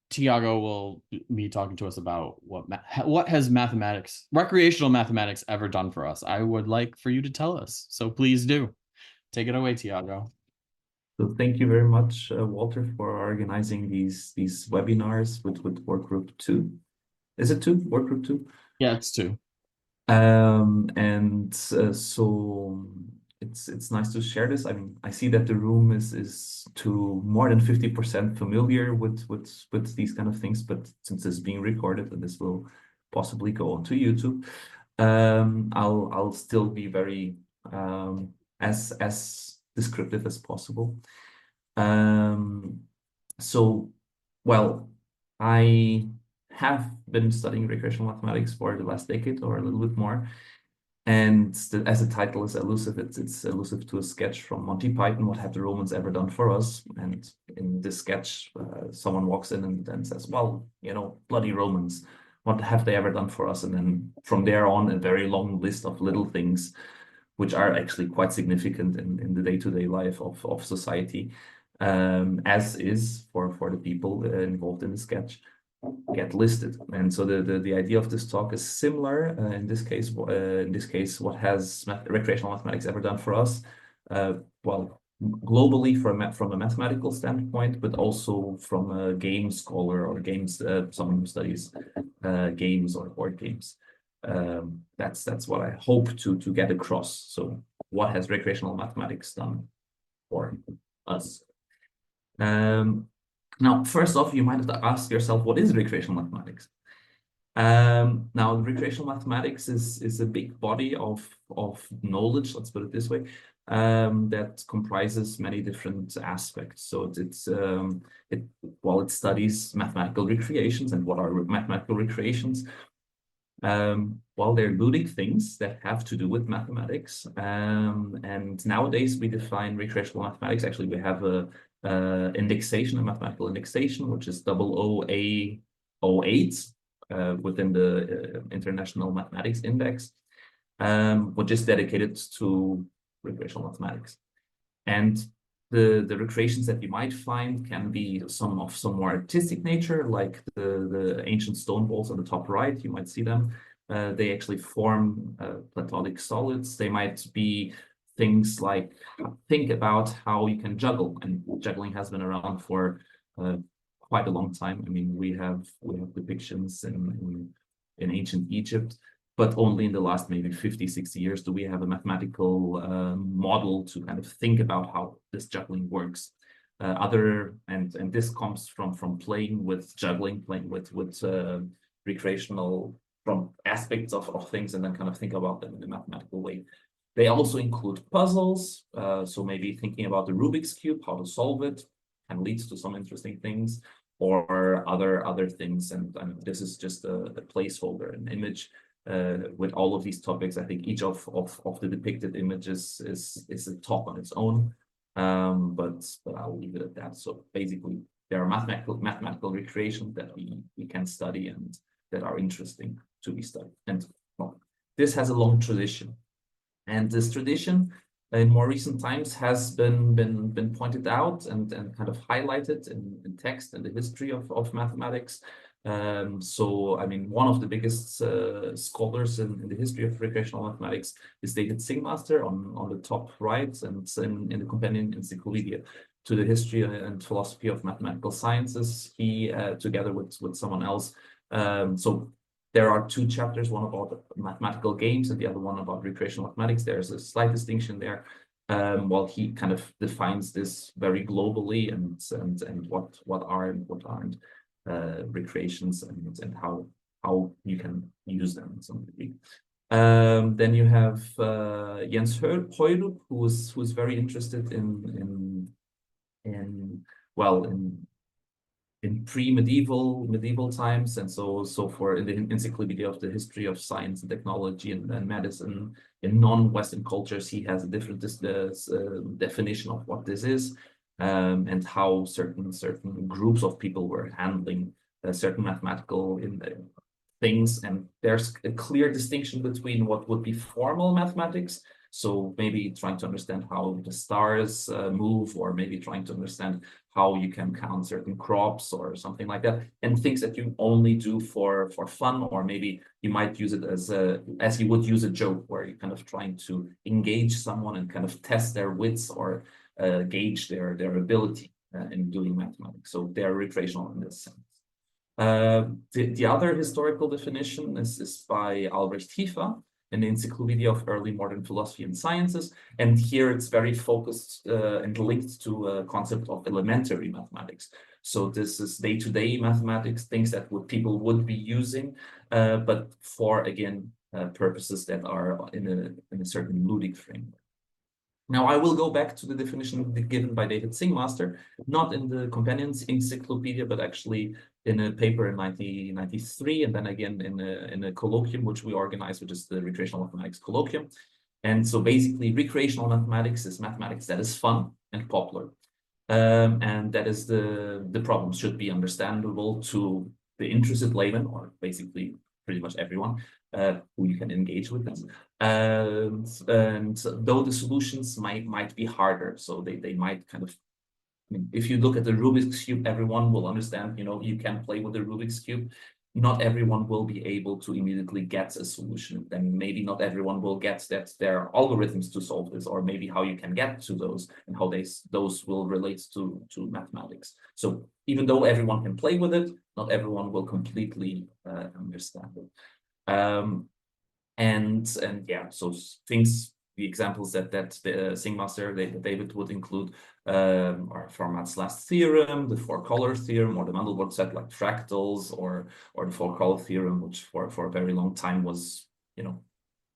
Tiago will be talking to us about what has recreational mathematics ever done for us. I would like for you to tell us. So please do. Take it away, Tiago. So thank you very much, Walter, for organizing these webinars with Workgroup 2. Is it 2? Workgroup 2? Yeah, it's 2. So it's nice to share this. I mean, I see that the room is to more than 50% familiar with these kind of things, but since it's being recorded and this will possibly go onto YouTube, I'll still be very as descriptive as possible. So, well, I have been studying recreational mathematics for the last decade or a little bit more. And as the title is elusive, it's elusive to a sketch from Monty Python, What Have the Romans Ever Done for Us? And in this sketch, someone walks in and says, well, you know, bloody Romans, what have they ever done for us? And then from there on, a very long list of little things, which are actually quite significant in the day-to-day life of society, as is for the people involved in the sketch, get listed. And so the idea of this talk is similar. In this case, what has recreational mathematics ever done for us? Well, globally from a mathematical standpoint, but also from a game scholar or games someone who studies games or board games. That's what I hope to get across. So what has recreational mathematics done for us? Now, first off, you might have to ask yourself, what is recreational mathematics? Now, recreational mathematics is a big body of knowledge, let's put it this way, that comprises many different aspects. So it studies mathematical recreations. And what are mathematical recreations? Well, they're ludic things that have to do with mathematics. And nowadays we define recreational mathematics. Actually, we have a indexation, a mathematical indexation, which is 00A08 within the International Mathematics Index, which is dedicated to recreational mathematics. And the recreations that you might find can be some more artistic nature, like the ancient stone balls on the top right. You might see them. They actually form platonic solids. They might be things like think about how you can juggle, and juggling has been around for quite a long time. I mean, we have depictions in ancient Egypt, but only in the last maybe 50, 60 years do we have a mathematical model to kind of think about how this juggling works. And this comes from playing with juggling, playing with recreational from aspects of things, and then kind of think about them in a mathematical way. They also include puzzles, so maybe thinking about the Rubik's Cube, how to solve it, and leads to some interesting things, or other things. And this is just a placeholder, an image with all of these topics. I think each of the depicted images is a talk on its own, but I'll leave it at that. So basically, there are mathematical recreations that we can study and that are interesting to be studied. And well, this has a long tradition. And this tradition in more recent times has been pointed out and kind of highlighted in text and the history of mathematics. So, I mean, one of the biggest scholars in the history of recreational mathematics is David Singmaster on the top right, and in the companion encyclopedia to the history and philosophy of mathematical sciences, he together with someone else. So there are two chapters, one about mathematical games and the other one about recreational mathematics. There's a slight distinction there. While he kind of defines this very globally and what are and what aren't recreations and how you can use them in some degree. Then you have Jens Høyrup, who's very interested in medieval times, and so for in the encyclopedia of the history of science and technology and medicine in non-Western cultures, he has a different definition of what this is, and how certain groups of people were handling certain mathematical things. And there's a clear distinction between what would be formal mathematics So maybe trying to understand how the stars move, or maybe trying to understand how you can count certain crops or something like that, and things that you only do for fun, or maybe you might use it as you would use a joke, where you're kind of trying to engage someone and kind of test their wits, or gauge their ability in doing mathematics. So they're recreational in this sense. The other historical definition is by Albrecht Hiefer in the Encyclopedia of Early Modern Philosophy and Sciences. And here it's very focused and linked to a concept of elementary mathematics. So this is day-to-day mathematics, things that people would be using, but for, again, purposes that are in a certain ludic framework. Now, I will go back to the definition given by David Singmaster, not in the Compendium's Encyclopedia, but actually in a paper in 1993, and then again in a colloquium which we organized, which is the Recreational Mathematics Colloquium. And so basically, recreational mathematics is mathematics that is fun and popular. And that is the problem should be understandable to the interested layman, or basically pretty much everyone who you can engage with this. And though the solutions might be harder, so they might kind of, I mean, if you look at the Rubik's Cube, everyone will understand, you can play with the Rubik's Cube. Not everyone will be able to immediately get a solution. Then maybe not everyone will get that there are algorithms to solve this, or maybe how you can get to those and how those will relate to mathematics. So even though everyone can play with it, not everyone will completely understand it. And yeah, so things, the examples that the Singmaster, David would include are Fermat's last theorem, the four-color theorem, or the Mandelbrot set, like fractals, or the four-color theorem, which for a very long time was,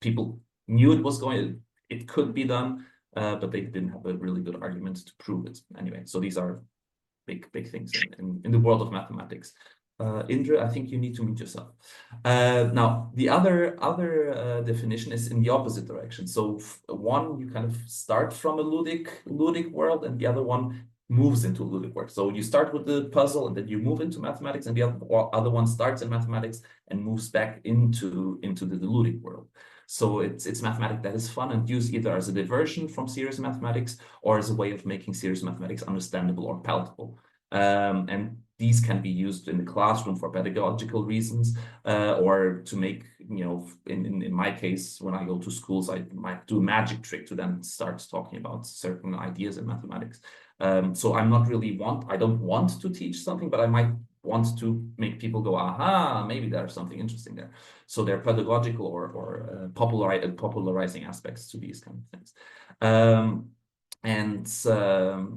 people knew it could be done, but they didn't have a really good argument to prove it. Anyway, so these are big things in the world of mathematics. Indra, I think you need to mute yourself. Now, the other definition is in the opposite direction. So one, you kind of start from a ludic world, and the other one moves into a ludic world. So you start with the puzzle, and then you move into mathematics, and the other one starts in mathematics and moves back into the ludic world. So it's mathematics that is fun and used either as a diversion from serious mathematics, or as a way of making serious mathematics understandable or palatable. And these can be used in the classroom for pedagogical reasons, or to make, in my case, when I go to schools, I might do a magic trick to then start talking about certain ideas in mathematics. So I don't want to teach something, but I might want to make people go, aha, maybe there's something interesting there. So they're pedagogical or popularizing aspects to these kind of things.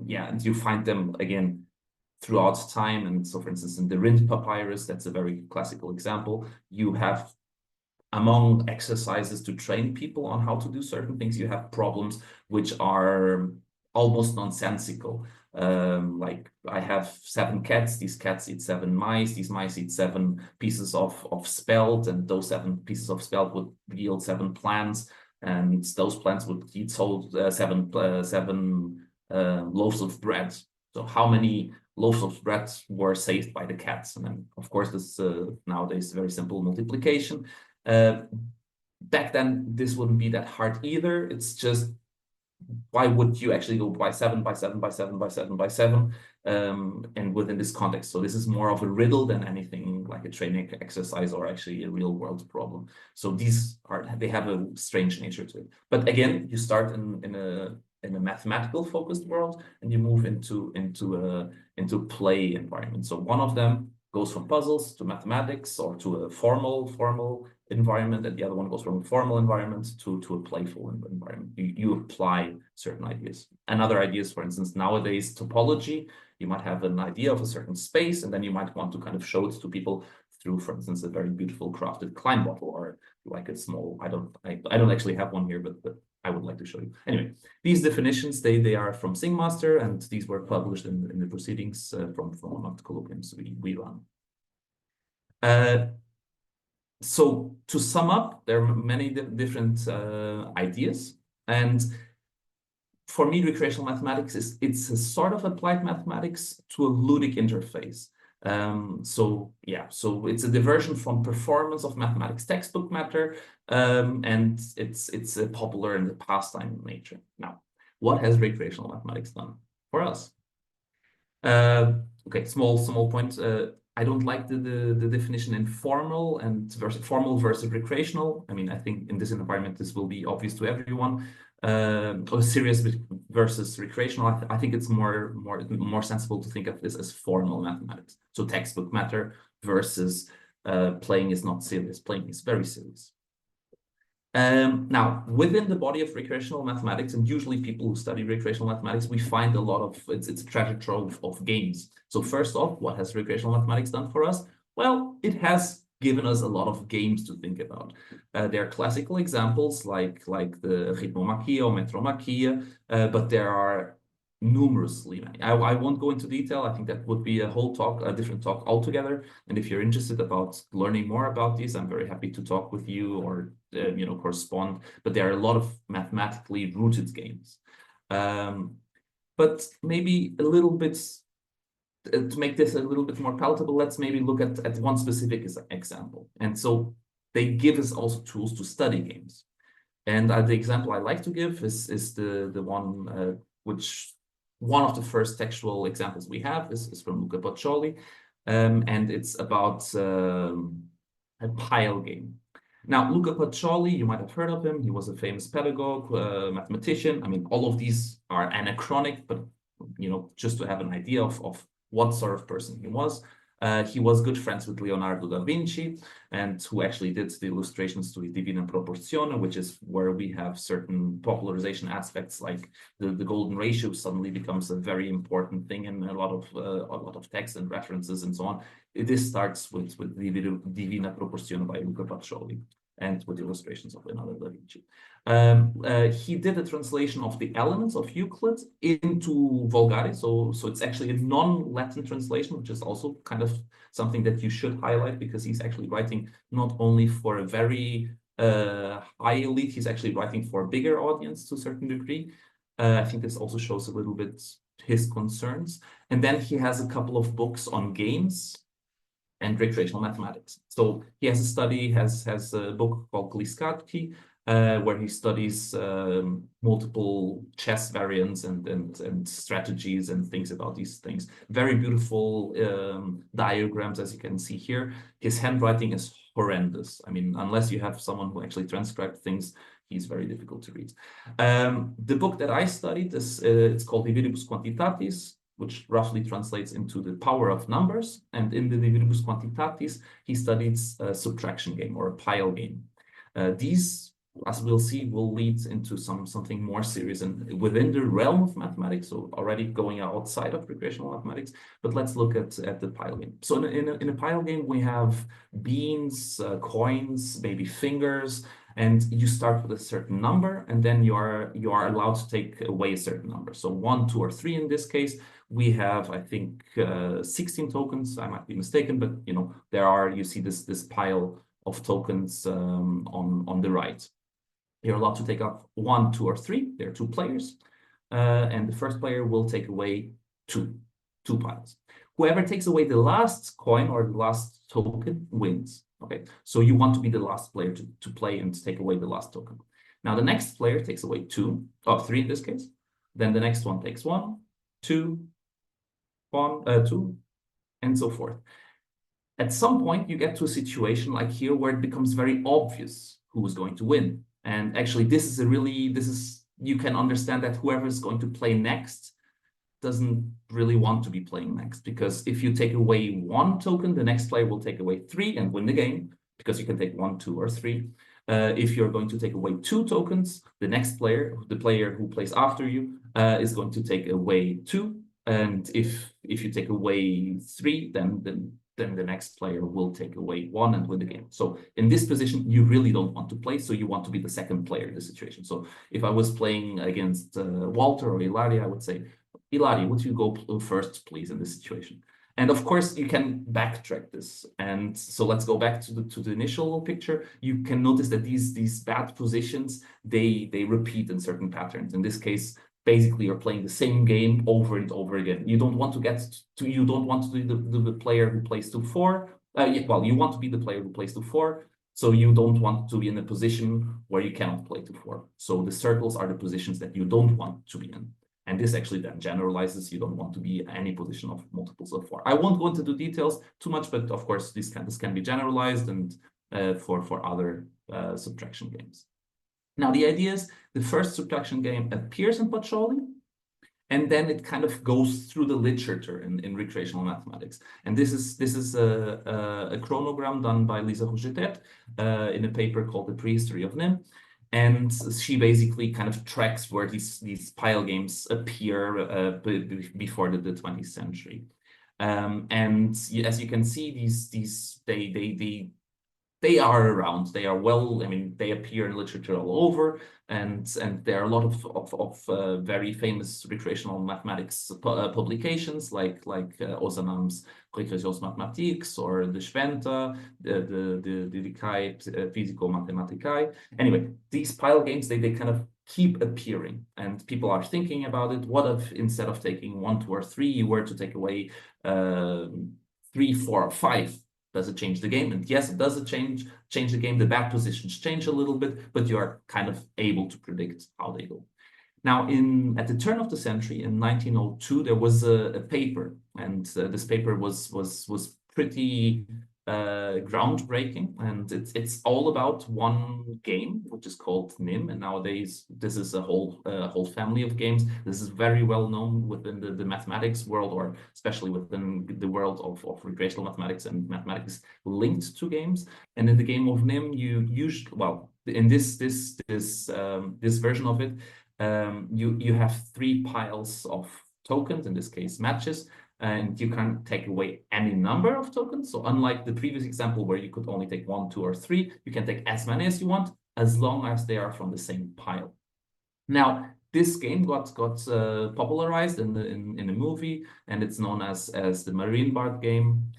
Yeah, and you find them again throughout time. And so, for instance, in the Rind papyrus, that's a very classical example. You have, among exercises to train people on how to do certain things, you have problems which are almost nonsensical. Like, I have 7 cats, these cats eat 7 mice, these mice eat 7 pieces of spelt, and those 7 pieces of spelt would yield 7 plants, and those plants would yield 7 loaves of bread. So how many loaves of bread were saved by the cats? And then, of course, this nowadays very simple multiplication. Back then, this wouldn't be that hard either. It's just, why would you actually go by 7 by 7 by 7 by 7 by 7? And within this context, so this is more of a riddle than anything like a training exercise or actually a real world problem. So they have a strange nature to it. But again, you start in a mathematical focused world, and you move into play environment. So one of them goes from puzzles to mathematics, or to a formal environment, and the other one goes from a formal environment to a playful environment. You apply certain ideas. Another idea is, for instance, nowadays topology. You might have an idea of a certain space, and then you might want to kind of show it to people through, for instance, a very beautiful crafted Klein bottle, or like a small, I don't actually have one here, but I would like to show you. Anyway, these definitions, they are from Singmaster, and these were published in the proceedings from one of the colloquiums we run. So to sum up, there are many different ideas, and for me, recreational mathematics it's a sort of applied mathematics to a ludic interface. So yeah, so it's a diversion from performance of mathematics textbook matter, and it's a popular and a pastime nature. Now, what has recreational mathematics done for us? Okay, small point. I don't like the definition in formal and formal versus recreational. I mean, I think in this environment this will be obvious to everyone. Or serious versus recreational. I think it's more sensible to think of this as formal mathematics. So textbook matter versus playing is not serious. Playing is very serious. Now, within the body of recreational mathematics, and usually people who study recreational mathematics, we find a lot of, it's a treasure trove of games. So first off, what has recreational mathematics done for us? Well, it has given us a lot of games to think about. There are classical examples like the ritmomachia or metromachia, but there are numerously many. I won't go into detail. I think that would be a whole talk, a different talk altogether. And if you're interested about learning more about these, I'm very happy to talk with you or correspond. But there are a lot of mathematically rooted games. But maybe a little bit to make this a little bit more palatable, let's maybe look at one specific example. And so they give us also tools to study games. And the example I like to give is the one which one of the first textual examples we have is from Luca Pacioli, and it's about a pile game. Now, Luca Pacioli, you might have heard of him. He was a famous pedagogue, mathematician. I mean, all of these are anachronic, but just to have an idea of what sort of person he was. He was good friends with Leonardo da Vinci, and who actually did the illustrations to Divina Proporzione, which is where we have certain popularization aspects, like the golden ratio suddenly becomes a very important thing in a lot of text and references and so on. This starts with Divina Proporzione by Luca Pacioli, and with illustrations of Leonardo da Vinci. He did a translation of the Elements of Euclid into Vulgate, so it's actually a non-Latin translation, which is also kind of something that you should highlight, because he's actually writing not only for a very high elite, he's actually writing for a bigger audience to a certain degree. I think this also shows a little bit his concerns. And then he has a couple of books on games and recreational mathematics. So he has a book called Gliskatki, where he studies multiple chess variants and strategies and things about these things. Very beautiful diagrams, as you can see here. His handwriting is horrendous. I mean, unless you have someone who actually transcribed things, he's very difficult to read. The book that I studied is it's called Dividibus Quantitatis, which roughly translates into the power of numbers. And in the Dividibus Quantitatis, he studies a subtraction game or a pile game. These, as we'll see, will lead into something more serious and within the realm of mathematics, so already going outside of recreational mathematics. But let's look at the pile game. So in a pile game, we have beans, coins, maybe fingers, and you start with a certain number, and then you are allowed to take away a certain number. So 1, 2, or 3 in this case. We have, I think, 16 tokens. I might be mistaken, but you see this pile of tokens on the right. You're allowed to take up 1, 2, or 3. There are 2 players, and the first player will take away two piles. Whoever takes away the last coin or the last token wins. Okay, so you want to be the last player to play and take away the last token. Now the next player takes away 3 in this case. Then the next one takes 1, 2, 2, and so forth. At some point, you get to a situation like here where it becomes very obvious who is going to win. And actually, you can understand that whoever is going to play next doesn't really want to be playing next, because if you take away 1 token, the next player will take away 3 and win the game, because you can take 1, 2, or 3. If you're going to take away 2 tokens, the next player, the player who plays after you, is going to take away 2. And if you take away 3, then the next player will take away 1 and win the game. So in this position, you really don't want to play, so you want to be the second player in the situation. So if I was playing against Walter or Ilaria, I would say, Ilaria, would you go first, please, in this situation? And of course, you can backtrack this. And so let's go back to the initial picture. You can notice that these bad positions, they repeat in certain patterns. In this case, basically you're playing the same game over and over again. You don't want to you don't want to be the player who plays to 4. Well, you want to be the player who plays to 4. So you don't want to be in a position where you cannot play to 4. So the circles are the positions that you don't want to be in. And this actually then generalizes. You don't want to be in any position of multiples of 4. I won't go into the details too much, but of course this can be generalized and for other subtraction games. Now the idea is the first subtraction game appears in Pacioli, and then it kind of goes through the literature in recreational mathematics. And this is a chronogram done by Lisa Rougetet in a paper called The Prehistory of NIM. And she basically kind of tracks where these pile games appear before the 20th century. And as you can see, they are around. They are well, I mean, they appear in literature all over, and there are a lot of very famous recreational mathematics publications like Ozanam's Recreational Mathematics or the Schwenter, the Lydicae Physico-Mathematicae. Anyway, these pile games, they kind of keep appearing, and people are thinking about it. What if instead of taking 1, 2, or 3, you were to take away 3, 4, or 5? Does it change the game? And yes, it does change the game. The back positions change a little bit, but you are kind of able to predict how they go. Now, at the turn of the century, in 1902, there was a paper, and this paper was pretty groundbreaking, and it's all about one game, which is called NIM. And nowadays, this is a whole family of games. This is very well known within the mathematics world, or especially within the world of recreational mathematics and mathematics linked to games. And in the game of NIM, you usually, well, in this version of it, you have 3 piles of tokens, in this case matches, and you can take away any number of tokens. So unlike the previous example where you could only take 1, 2, or 3, you can take as many as you want, as long as they are from the same pile. Now, this game got popularized in a movie, and it's known as the Marienbad game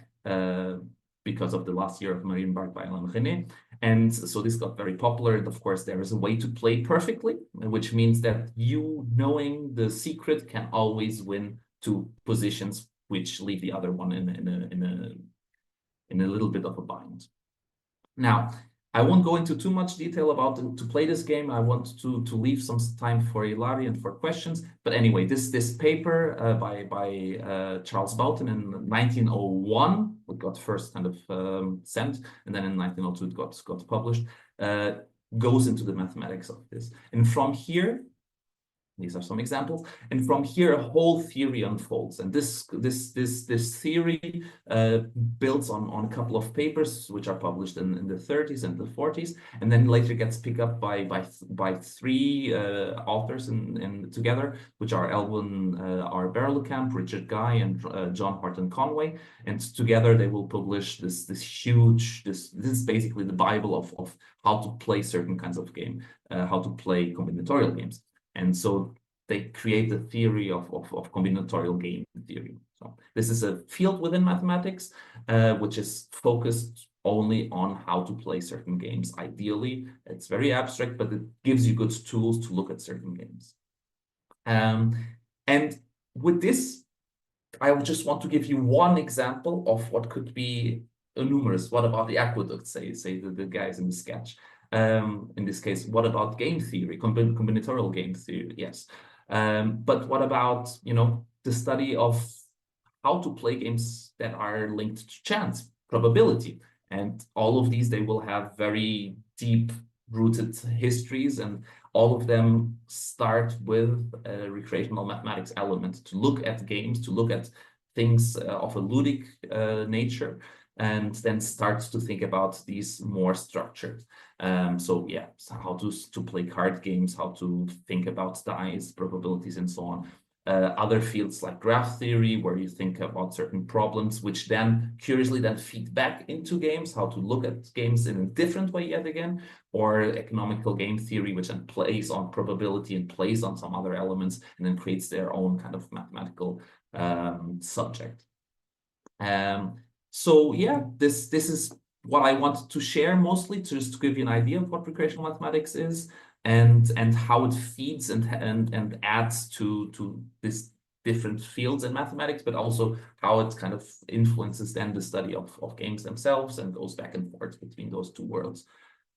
because of the last year of Marienbad by Alain René. And so this got very popular. And of course, there is a way to play perfectly, which means that you knowing the secret can always win 2 positions, which leave the other one in a little bit of a bind. Now, I won't go into too much detail about to play this game. I want to leave some time for Ilari and for questions. But anyway, this paper by Charles Boughton in 1901, it got first kind of sent, and then in 1902 it got published, goes into the mathematics of this. And from here, these are some examples, and from here a whole theory unfolds. And this theory builds on a couple of papers which are published in the 30s and the 40s, and then later gets picked up by 3 authors together, which are Elwin R. Berlekamp, Richard Guy, and John Horton Conway. And together they will publish this huge, this is basically the Bible of how to play certain kinds of game, how to play combinatorial games. And so they create the theory of combinatorial game theory. So this is a field within mathematics, which is focused only on how to play certain games. Ideally, it's very abstract, but it gives you good tools to look at certain games. And with this, I just want to give you one example of what could be a numerous. What about the aqueduct, say the guys in the sketch? In this case, what about game theory, combinatorial game theory? Yes. But what about, the study of how to play games that are linked to chance, probability? And all of these, they will have very deep-rooted histories, and all of them start with a recreational mathematics element to look at games, to look at things of a ludic nature, and then starts to think about these more structured. So how to play card games, how to think about dice, probabilities, and so on. Other fields like graph theory, where you think about certain problems, which then curiously then feed back into games, how to look at games in a different way yet again, or economical game theory, which then plays on probability and plays on some other elements, and then creates their own kind of mathematical subject. So yeah, this is what I wanted to share mostly, just to give you an idea of what recreational mathematics is. and how it feeds and adds to this different fields in mathematics, but also how it kind of influences then the study of games themselves and goes back and forth between those two worlds.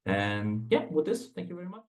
And yeah, with this, thank you very much.